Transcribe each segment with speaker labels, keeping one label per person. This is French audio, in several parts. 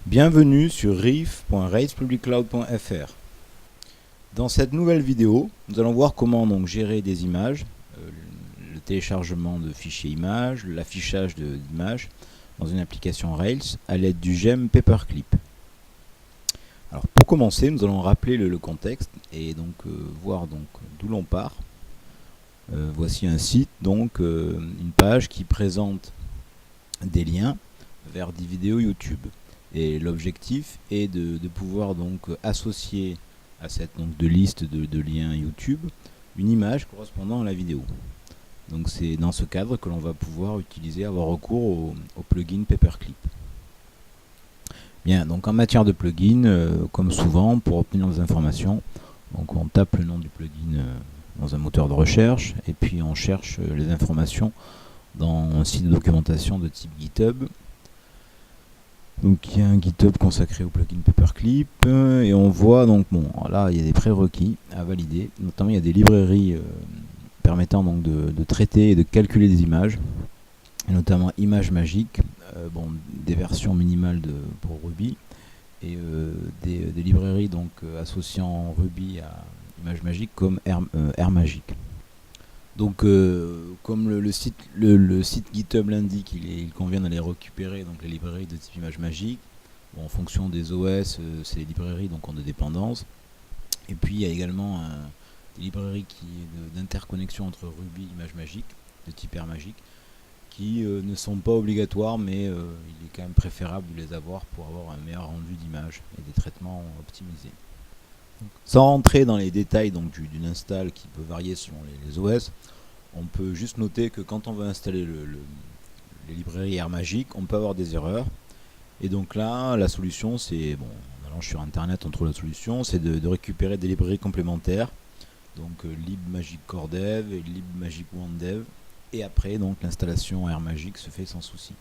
Speaker 1: Bienvenue sur reef.railspubliccloud.fr. Dans cette nouvelle vidéo, nous allons voir comment donc gérer des images, le téléchargement de fichiers images, l'affichage d'images dans une application Rails à l'aide du gemme Paperclip. Alors pour commencer, nous allons rappeler le contexte et donc voir donc d'où l'on part. Voici un site, donc une page qui présente des liens vers des vidéos YouTube. Et l'objectif est de pouvoir donc associer à cette liste de liens YouTube une image correspondant à la vidéo. Donc c'est dans ce cadre que l'on va pouvoir avoir recours au plugin Paperclip. Bien, donc en matière de plugin, comme souvent, pour obtenir des informations, donc on tape le nom du plugin dans un moteur de recherche et puis on cherche les informations dans un site de documentation de type GitHub. Donc il y a un GitHub consacré au plugin Paperclip et on voit donc là il y a des prérequis à valider, notamment il y a des librairies permettant donc de traiter et de calculer des images, et notamment ImageMagick, des versions minimales pour Ruby et des librairies donc associant Ruby à ImageMagick comme AirMagick. Donc comme le site GitHub l'indique, il convient d'aller récupérer donc les librairies de type ImageMagick. En fonction des OS, ces librairies donc ont des dépendances. Et puis il y a également des librairies d'interconnexion entre Ruby et ImageMagick de type AirMagick qui ne sont pas obligatoires, mais il est quand même préférable de les avoir pour avoir un meilleur rendu d'image et des traitements optimisés. Sans rentrer dans les détails d'une install qui peut varier selon les OS, on peut juste noter que quand on veut installer les librairies AirMagick, on peut avoir des erreurs. Et donc là, la solution, c'est, en allant sur internet, on trouve la solution, c'est de récupérer des librairies complémentaires. Donc libmagick core dev et libmagick one dev. Et après, donc l'installation AirMagick se fait sans souci.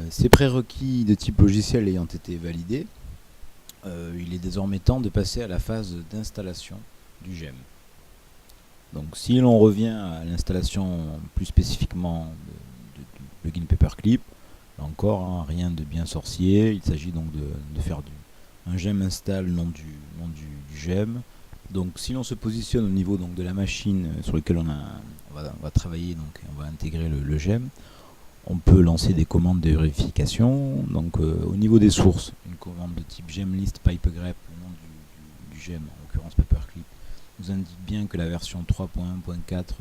Speaker 1: Ces prérequis de type logiciel ayant été validés, il est désormais temps de passer à la phase d'installation du gemme. Donc si l'on revient à l'installation plus spécifiquement du plugin Paperclip, là encore rien de bien sorcier, il s'agit donc de faire un gemme install nom du gemme. Donc si l'on se positionne au niveau donc de la machine sur laquelle on va travailler, donc on va intégrer le gemme, on peut lancer des commandes de vérification. Donc au niveau des sources, une commande de type gemlist pipegrep, le nom du gemme, en l'occurrence Paperclip, nous indique bien que la version 3.1.4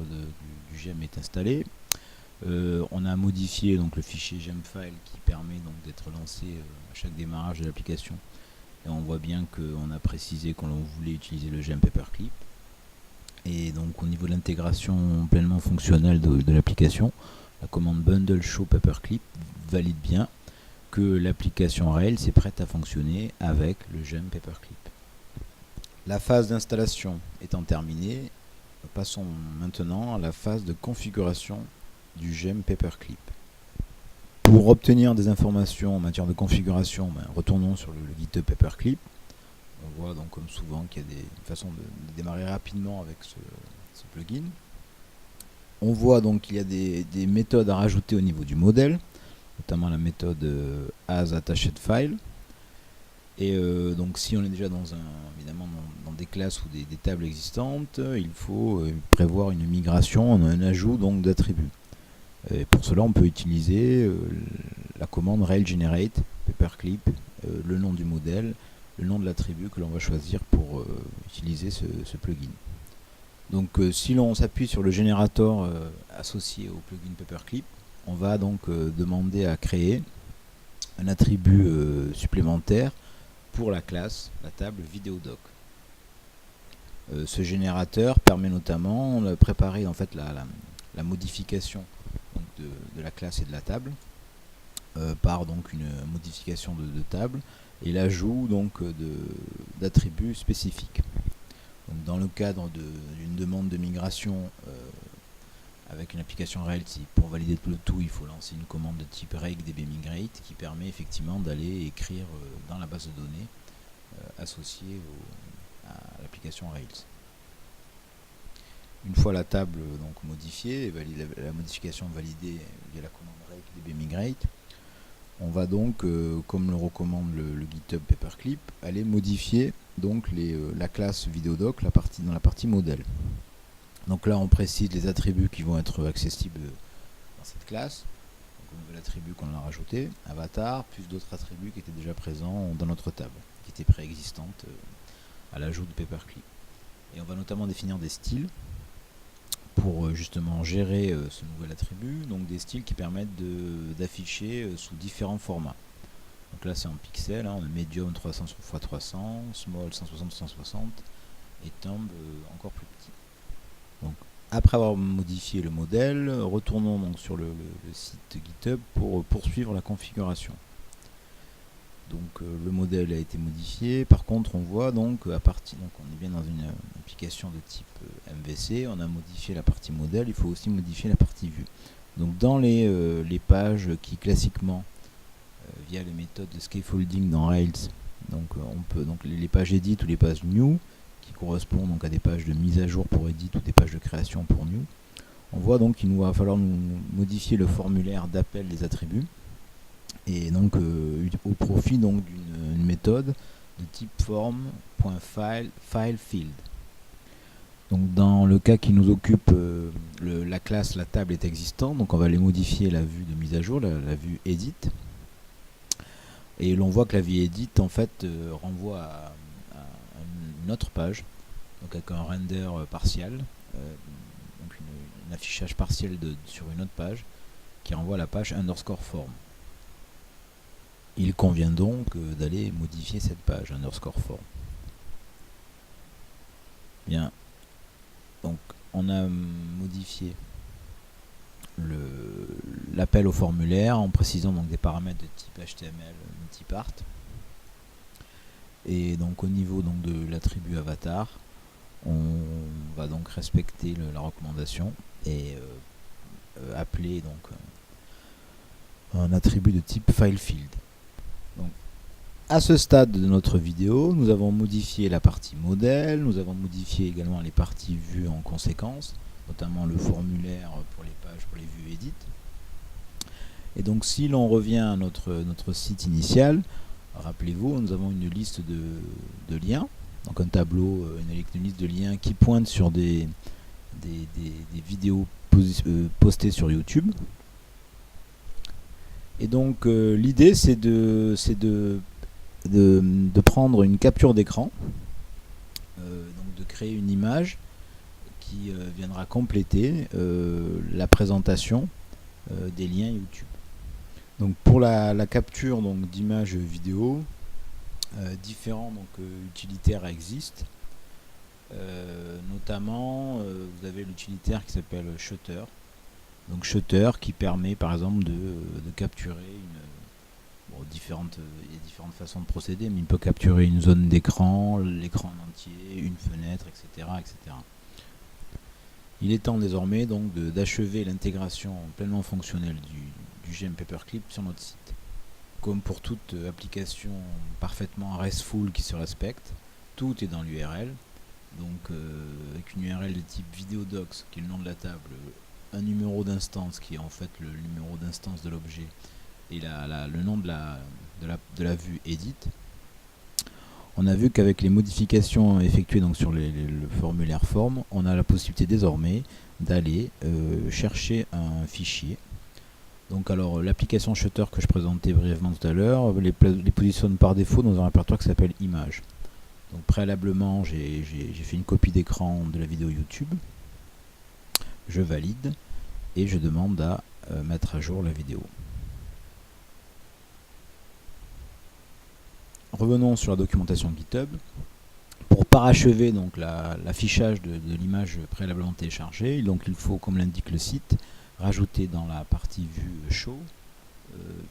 Speaker 1: du gemme est installée. On a modifié donc le fichier gemfile qui permet donc d'être lancé à chaque démarrage de l'application. Et on voit bien qu'on a précisé qu'on voulait utiliser le gemme Paperclip. Et donc au niveau de l'intégration pleinement fonctionnelle de l'application, la commande bundle show paperclip valide bien que l'application Rails est prête à fonctionner avec le gemme Paperclip. La phase d'installation étant terminée, passons maintenant à la phase de configuration du gemme Paperclip. Pour obtenir des informations en matière de configuration, retournons sur le GitHub Paperclip. On voit donc comme souvent qu'il y a une façon de démarrer rapidement avec ce plugin. On voit donc qu'il y a des méthodes à rajouter au niveau du modèle, notamment la méthode asAttachedFile. Et donc si on est déjà évidemment dans des classes ou des tables existantes, il faut prévoir une migration, un ajout donc d'attributs. Et pour cela, on peut utiliser la commande railgenerate paperclip, le nom du modèle, le nom de l'attribut que l'on va choisir pour utiliser ce plugin. Donc si l'on s'appuie sur le générateur associé au plugin Paperclip, on va donc demander à créer un attribut supplémentaire pour la classe, la table VideoDoc. Ce générateur permet notamment de préparer en fait la modification donc de la classe et de la table par donc une modification de table et l'ajout donc d'attributs spécifiques. Donc dans le cadre d'une demande de migration avec une application Rails, pour valider le tout, il faut lancer une commande de type regdbmigrate qui permet effectivement d'aller écrire dans la base de données associée à l'application Rails. Une fois la table donc modifiée, la modification validée via la commande regdbmigrate, on va donc, comme le recommande le GitHub Paperclip, aller modifier donc la classe VideoDoc dans la partie modèle. Donc là on précise les attributs qui vont être accessibles dans cette classe. Donc un nouvel attribut qu'on a rajouté, avatar, plus d'autres attributs qui étaient déjà présents dans notre table, qui étaient préexistantes à l'ajout de Paperclip. Et on va notamment définir des styles pour justement gérer ce nouvel attribut, donc des styles qui permettent d'afficher sous différents formats. Donc là c'est en pixels, on a medium 300 x 300, small 160 x 160 et thumb encore plus petit. Donc après avoir modifié le modèle, retournons donc sur le site GitHub pour poursuivre la configuration. Donc le modèle a été modifié. Par contre, on voit donc on est bien dans une application de type MVC. On a modifié la partie modèle. Il faut aussi modifier la partie vue. Donc dans les pages qui classiquement via les méthodes de scaffolding dans Rails, donc on peut les pages edit ou les pages new qui correspondent donc à des pages de mise à jour pour edit ou des pages de création pour new. On voit donc qu'il nous va falloir modifier le formulaire d'appel des attributs. Et donc au profit donc d'une méthode de type form.fileField. Donc dans le cas qui nous occupe, la classe, la table est existante, donc on va aller modifier la vue de mise à jour, la vue edit. Et l'on voit que la vue edit en fait renvoie à une autre page, donc avec un render partiel, donc un affichage partiel sur une autre page qui renvoie à la page underscore form. Il convient donc d'aller modifier cette page underscore form. Bien, donc on a modifié l'appel au formulaire en précisant donc des paramètres de type HTML multipart. Et donc au niveau donc de l'attribut avatar, on va donc respecter la recommandation et appeler donc un attribut de type fileField. Donc, à ce stade de notre vidéo, nous avons modifié la partie modèle, nous avons modifié également les parties vues en conséquence, notamment le formulaire pour les pages, pour les vues edit. Et donc si l'on revient à notre site initial, rappelez-vous, nous avons une liste de liens, donc un tableau, une liste de liens qui pointe sur des vidéos postées sur YouTube. Et donc l'idée c'est de prendre une capture d'écran, donc de créer une image qui viendra compléter la présentation des liens YouTube. Donc pour la capture d'images vidéo, différents utilitaires existent. Notamment vous avez l'utilitaire qui s'appelle Shutter. Donc Shutter qui permet par exemple de capturer il y a différentes façons de procéder, mais il peut capturer une zone d'écran, l'écran en entier, une fenêtre, etc., etc. Il est temps désormais donc d'achever l'intégration pleinement fonctionnelle du gem Paperclip sur notre site. Comme pour toute application parfaitement RESTful qui se respecte, tout est dans l'URL. Donc avec une URL de type VideoDocs qui est le nom de la table, un numéro d'instance qui est en fait le numéro d'instance de l'objet et le nom de la vue edit. On a vu qu'avec les modifications effectuées donc sur le formulaire form, on a la possibilité désormais d'aller chercher un fichier. Donc alors l'application Shutter que je présentais brièvement tout à l'heure les positionne par défaut dans un répertoire qui s'appelle images. Donc préalablement j'ai fait une copie d'écran de la vidéo YouTube. Je valide et je demande à mettre à jour la vidéo. Revenons sur la documentation GitHub. Pour parachever donc l'affichage de l'image préalablement téléchargée, donc il faut, comme l'indique le site, rajouter dans la partie vue show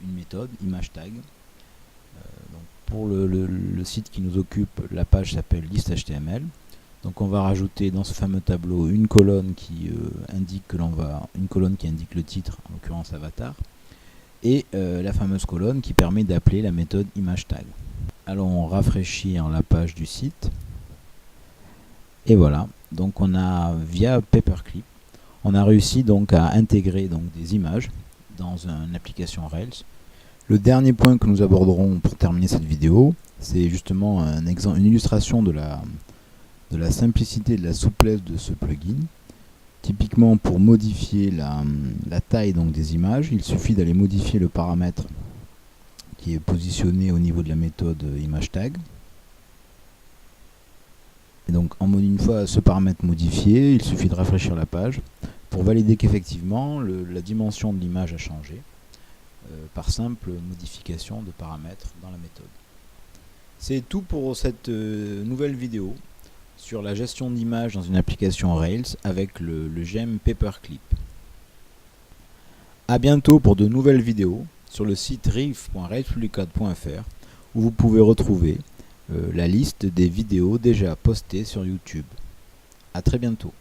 Speaker 1: une méthode ImageTag. Donc pour le site qui nous occupe, la page s'appelle liste.html. Donc on va rajouter dans ce fameux tableau une colonne qui indique le titre, en l'occurrence avatar, et la fameuse colonne qui permet d'appeler la méthode ImageTag. Allons rafraîchir la page du site. Et voilà, donc on a via Paperclip, on a réussi donc à intégrer donc des images dans une application Rails. Le dernier point que nous aborderons pour terminer cette vidéo, c'est justement une illustration de la simplicité et de la souplesse de ce plugin. Typiquement, pour modifier la taille donc, des images, il suffit d'aller modifier le paramètre qui est positionné au niveau de la méthode ImageTag. Et donc, une fois ce paramètre modifié, il suffit de rafraîchir la page pour valider qu'effectivement la dimension de l'image a changé par simple modification de paramètres dans la méthode. C'est tout pour cette nouvelle vidéo sur la gestion d'images dans une application Rails avec le gemme Paperclip. A bientôt pour de nouvelles vidéos sur le site riff.railspublicade.fr où vous pouvez retrouver la liste des vidéos déjà postées sur YouTube. A très bientôt.